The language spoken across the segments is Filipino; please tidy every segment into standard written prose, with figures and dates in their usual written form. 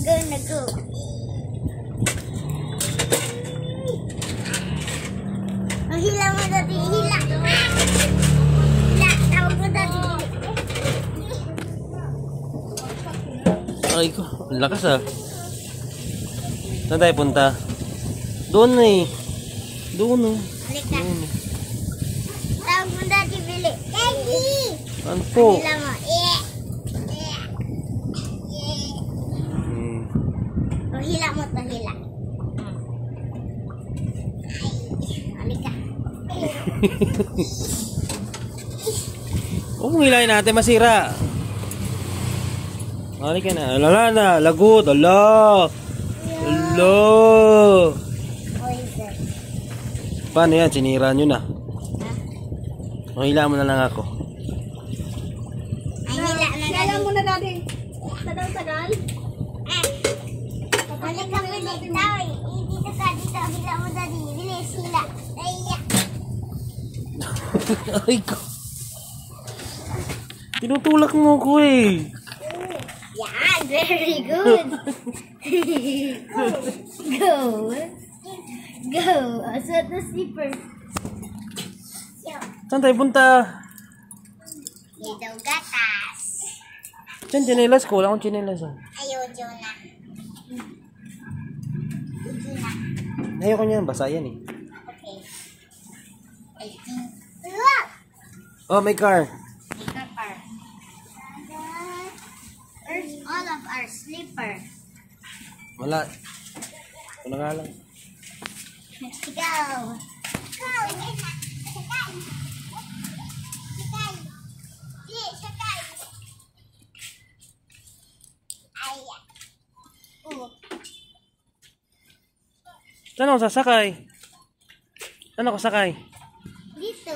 Go na go. Ang hila mo dati. Hila. Hila. Tawag mo dati. Ay ko, ang lakas ah. Saan tayo punta? Doon na eh. Doon oh. Balik na. Tawag mo dati, Billy. Daddy! Ano po? Hila mo. O, hila mo to, hila. Halika. Huwag mong hilahin natin, masira. Halika na. Alala na, lagot. Ala. Ala. Poison. Paano yan? Sinira nyo na. Ha? O, hila mo na lang ako. Ay, hila na Kaya dati. mo na dati. Tagal-tagal. Halika mo dito. Dito ka, dito. Hila mo dati. Bilis, hila. Ay, Ay ko. Tinutulak mo ko eh. yeah, very good. Go. Go. Asat na slipper. Saan tayo punta? Dito gatas. Diyan, chinelas ko. Wala akong chinelas ah. Ayaw, Jonah. Ayoko niyan. Basa yan eh. Okay. I think. Look! Oh, may car. Make up our. Where's all of our slipper? Wala. Ito na nga lang. Let's go. Go! Sakay! Sakay! Sakay! Sakay! Ay! Saan ako sasakay? Saan ako sakay? Dito.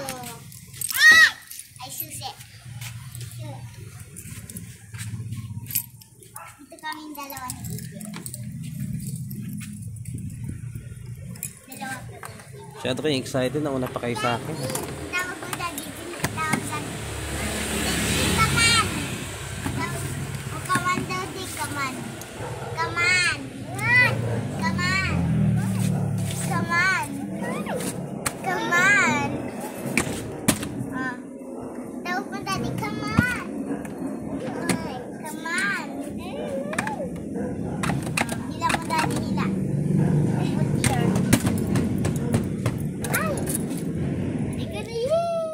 Ah! Ay, susi. Dito kaming dalawa ni Iggy. Dalawa kami. Masyado kayo excited na una pa kayo sa akin. Tawag ko dati. Tawag sa... Daddy, kaman! O, kaman daw, di, kaman. Kaman! Kaman! Kaman! Kaman! Ah. Tawag mo dati, kaman! Ay, kaman! Hila mo dati, hila. Put here. Ay! Hindi ka na yun!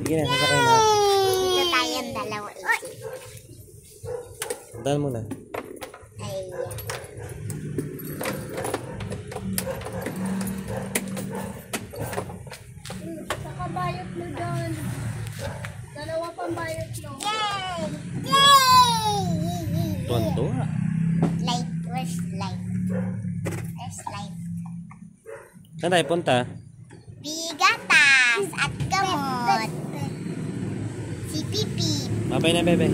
Sige na, sasakay na. Dito tayong dalawa, Iggy. Daan mo na. Ay, Nakabayot mo doon. Dalawa pang bayot mo. yay! Yay! Tuwan-tuwa. Light, where's light? Where's light? Saan tayo punta? Bigatas at gamot. Si Pipi. Babay na, bebe.